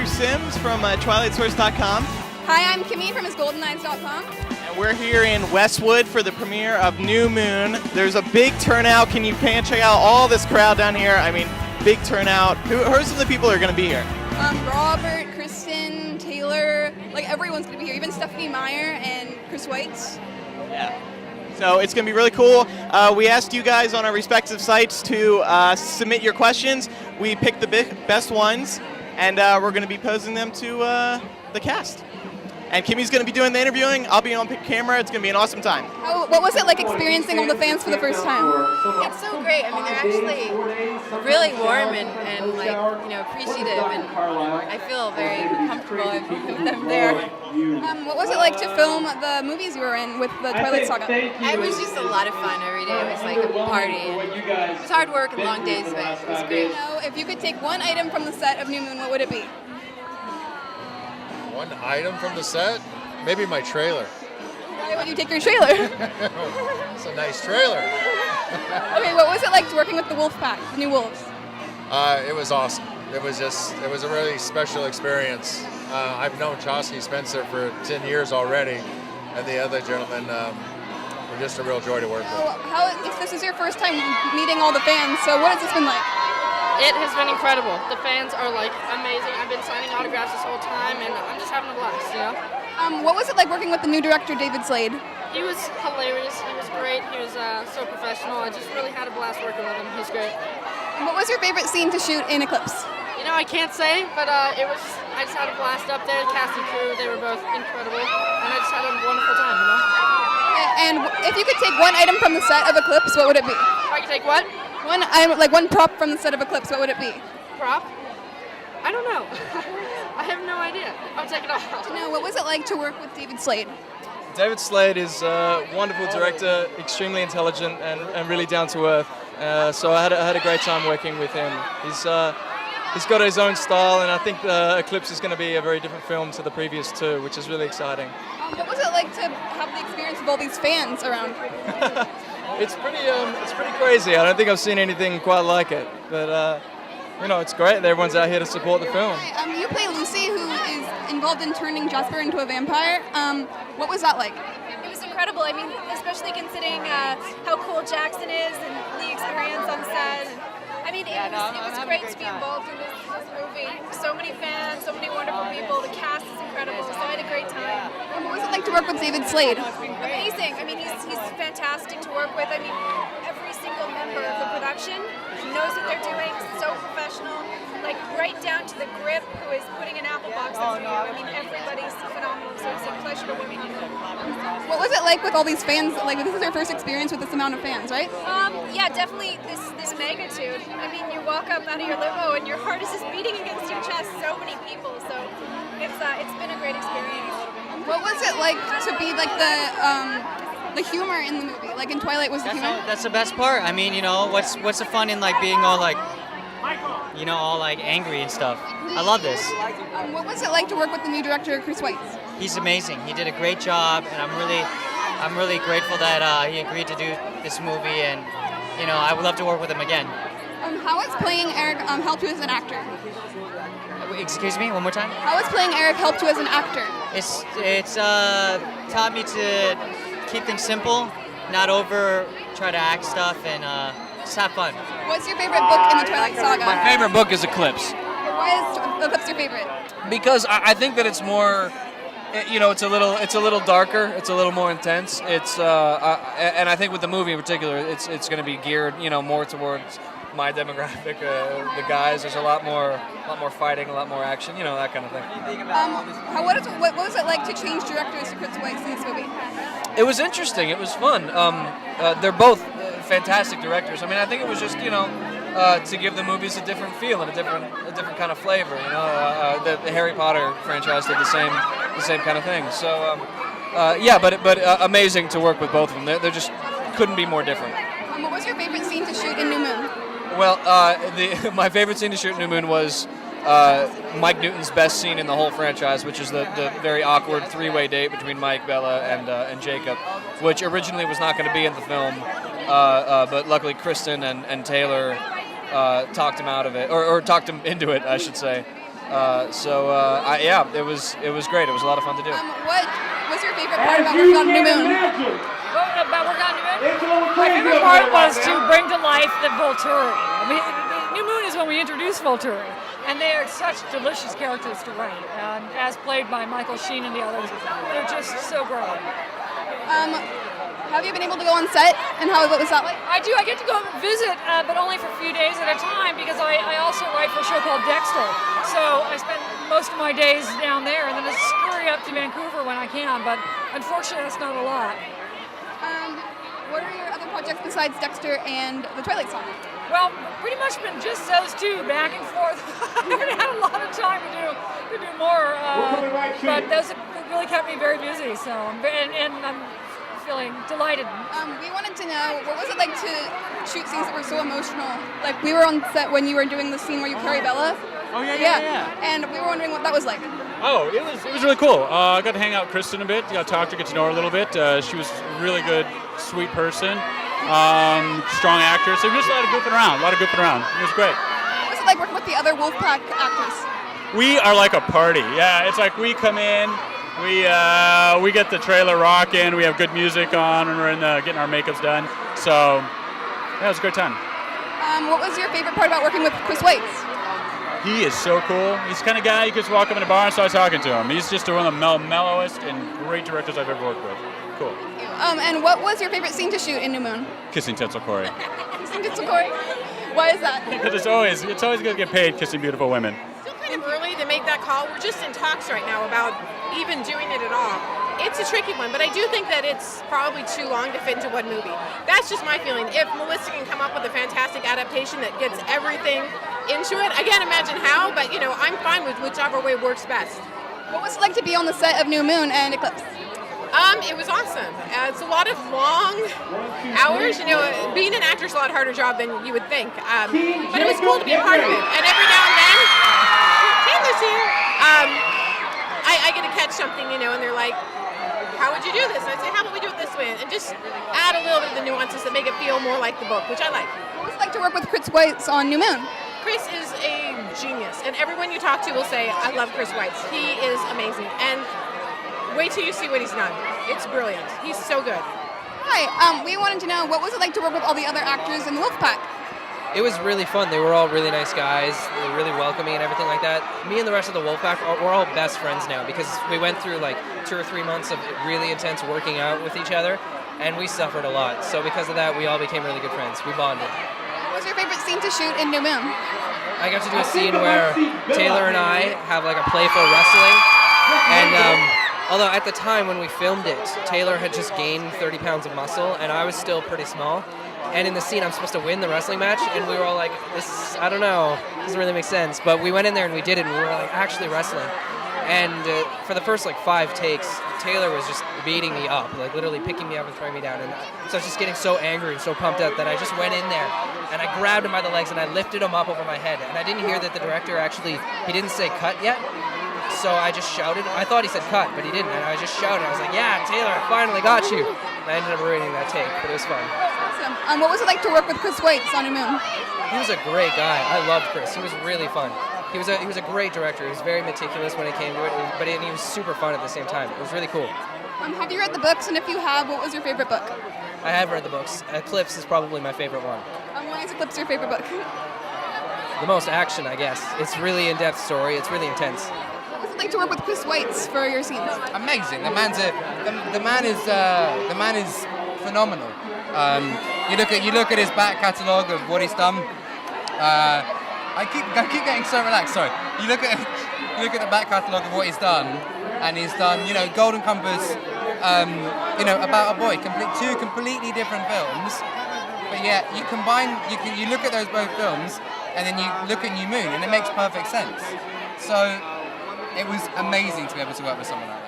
Sims from TwilightSource.com. Hi, I'm Kimmy from HisGoldenEyes.com. And we're here in Westwood for the premiere of New Moon. There's a big turnout. Can you check out all this crowd down here? I mean, big turnout. Who are some of the people who are going to be here? Robert, Kristen, Taylor, like everyone's going to be here. Even Stephanie Meyer and Chris White. Yeah. So it's going to be really cool. We asked you guys on our respective sites to submit your questions. We picked the best ones, and we're going to be posing them to the cast. And Kimmy's going to be doing the interviewing. I'll be on camera. It's going to be an awesome time. What was it like experiencing all the fans for the first time? It's so great. I mean, they're actually really warm and like, appreciative, and I feel very comfortable with them there. What was it like to film the movies you were in with the Twilight Saga? It was just a lot of fun every day. It was like a party, and it was hard work and long days, but it was great. If you could take one item from the set of New Moon, what would it be? One item from the set? Maybe my trailer. Why would you take your trailer? It's a nice trailer. Okay, what was it like working with the Wolf Pack, the new Wolves? It was awesome. It was a really special experience. I've known Chosky Spencer for 10 years already, and the other gentlemen were just a real joy to work with. If this is your first time meeting all the fans, so what has this been like? It has been incredible. The fans are like amazing. I've been signing autographs this whole time, and I'm just having a blast, What was it like working with the new director, David Slade? He was hilarious. He was great. He was so professional. I just really had a blast working with him. He's great. What was your favorite scene to shoot in Eclipse? I can't say, but I just had a blast up there. The cast and crew, they were both incredible, and I just had a wonderful time, And if you could take one item from the set of Eclipse, what would it be? I could take what? One prop from the set of Eclipse, what would it be? Prop? I don't know. I have no idea. I'll take it all. What was it like to work with David Slade? David Slade is a wonderful director, extremely intelligent and really down to earth. So I had a great time working with him. He's got his own style, and I think Eclipse is going to be a very different film to the previous two, which is really exciting. What was it like to have the experience of all these fans around? It's pretty crazy. I don't think I've seen anything quite like it, but it's great that everyone's out here to support the film. You play Lucy, who is involved in turning Jasper into a vampire. What was that like? It was incredible. I mean, especially considering how cool Jackson is and the experience on set. It was great to be involved in this movie. So many fans, so many wonderful people. The cast is incredible. So I had a great time. What was it like to work with David Slade? Amazing. He's fantastic to work with. Every single member of the production knows what they're doing. So professional. Like right down to the grip who is putting an apple box in for you. Everybody's phenomenal. So it's a pleasure to work with you. What was it like with all these fans? Like, this is your first experience with this amount of fans, right? Yeah, definitely this magnitude. You walk up out of your limo and your heart is just beating against your chest. So many people. So it's been a great experience. What was it like to be like the humor in the movie? Like in Twilight was the humor? That's the best part. What's the fun in like being all like, all like angry and stuff? I love this. What was it like to work with the new director, Chris White? He's amazing. He did a great job, and I'm really grateful that he agreed to do this movie, and I would love to work with him again. How has playing Eric helped you as an actor? Excuse me, one more time? How has playing Eric helped you as an actor? It's taught me to keep things simple, not try to act stuff, and just have fun. What's your favorite book in the Twilight Saga? My favorite book is Eclipse. Why is Eclipse your favorite? Because I think that it's more, it's a little darker. It's a little more intense. And I think with the movie in particular, it's going to be geared, more towards my demographic. The guys, there's a lot more fighting, a lot more action, that kind of thing. What was it like to change directors to Chris White in this movie? It was interesting. It was fun. They're both fantastic directors. I think it was just to give the movies a different feel and a different kind of flavor. The Harry Potter franchise did the same kind of thing. So but amazing to work with both of them. They just couldn't be more different. What was your favorite scene to shoot in New Moon? Well, my favorite scene to shoot in New Moon was Mike Newton's best scene in the whole franchise, which is the very awkward three-way date between Mike, Bella, and Jacob, which originally was not going to be in the film, but luckily Kristen and Taylor talked him out of it, or talked him into it, I should say. Yeah, it was great. It was a lot of fun to do. What was your favorite part about working on New Moon? About working on New Moon? My favorite part was to bring to life the Volturi. I mean, New Moon is when we introduced Volturi, and they are such delicious characters to write, as played by Michael Sheen and the others. They're just so great. Have you been able to go on set, and what was that like? I do. I get to go visit, but only for a few days at a time because I also write for a show called Dexter. So I spend most of my days down there, and then I scurry up to Vancouver when I can. But unfortunately, that's not a lot. What are your other projects besides Dexter and the Twilight Saga? Well, pretty much been just those two, back and forth. I haven't had a lot of time to do more, but those have really kept me very busy. So, and I'm feeling delighted. We wanted to know, what was it like to shoot scenes that were so emotional? Like, we were on set when you were doing the scene where you carry Bella. Oh, yeah. And we were wondering what that was like. Oh, it was really cool. I got to hang out with Kristen a bit, got to talk to her, get to know her a little bit. She was a really good, sweet person, strong actress. So just a lot of goofing around. It was great. What was it like working with the other Wolfpack actors? We are like a party. Yeah, it's like we come in, we get the trailer rocking, we have good music on, and we're getting our makeups done. So, yeah, it was a great time. What was your favorite part about working with Chris Weitz? He is so cool. He's the kind of guy you could just walk up in a bar and start talking to him. He's just one of the mellowest and great directors I've ever worked with. Cool. And what was your favorite scene to shoot in New Moon? Kissing Tetzel Corey. Kissing Tetzel Corey? Why is that? Because it's always good to get paid kissing beautiful women. Still kind of early to make that call. We're just in talks right now about even doing it at all. It's a tricky one, but I do think that it's probably too long to fit into one movie. That's just my feeling. If Melissa can come up with a fantastic adaptation that gets everything into it, I can't imagine how, but I'm fine with whichever way works best. What was it like to be on the set of New Moon and Eclipse? It was awesome. It's a lot of long hours. Being an actor's a lot harder job than you would think. But it was cool to be a part of it. And every now and then, Taylor's here. I get to catch something, and they're like, "How would you do this?" And I say, "How about we do it this way?" And just add a little bit of the nuances that make it feel more like the book, which I like. What was it like to work with Chris Weitz on New Moon? Chris is a genius, and everyone you talk to will say, "I love Chris Weitz. He is amazing." And wait till you see what he's done. It's brilliant. He's so good. Hi, we wanted to know, what was it like to work with all the other actors in the Wolfpack? It was really fun. They were all really nice guys. They were really welcoming and everything like that. Me and the rest of the Wolfpack, we're all best friends now because we went through like 2 or 3 months of really intense working out with each other, and we suffered a lot. So because of that, we all became really good friends. We bonded. What was your favorite scene to shoot in New Moon? I got to do a scene where Taylor and I have like a playful wrestling, and although at the time when we filmed it, Taylor had just gained 30 pounds of muscle, and I was still pretty small. And in the scene, I'm supposed to win the wrestling match, and we were all like, I don't know, doesn't really make sense. But we went in there and we did it, and we were like actually wrestling. And for the first like 5 takes, Taylor was just beating me up, like literally picking me up and throwing me down. And so I was just getting so angry and so pumped up that I just went in there and I grabbed him by the legs and I lifted him up over my head. And I didn't hear that the director he didn't say cut yet. So I just shouted. I thought he said cut, but he didn't. And I just shouted. I was like, "Yeah, Taylor, I finally got you." And I ended up ruining that take, but it was fun. Awesome. What was it like to work with Chris Weitz on New Moon? He was a great guy. I loved Chris. He was really fun. He was a great director. He was very meticulous when it came to it, but he was super fun at the same time. It was really cool. Have you read the books? And if you have, what was your favorite book? I have read the books. Eclipse is probably my favorite one. Why is Eclipse your favorite book? The most action, I guess. It's really in-depth story. It's really intense. What was it like to work with Chris Weitz for your scenes? Amazing. The man is phenomenal. You look at his back catalogue of what he's done. I keep getting so relaxed. Sorry. You look at the back catalogue of what he's done, and he's done Golden Compass, About a Boy, two completely different films. But yet you look at those both films, and then you look at New Moon, and it makes perfect sense. So it was amazing to be able to work with someone like that.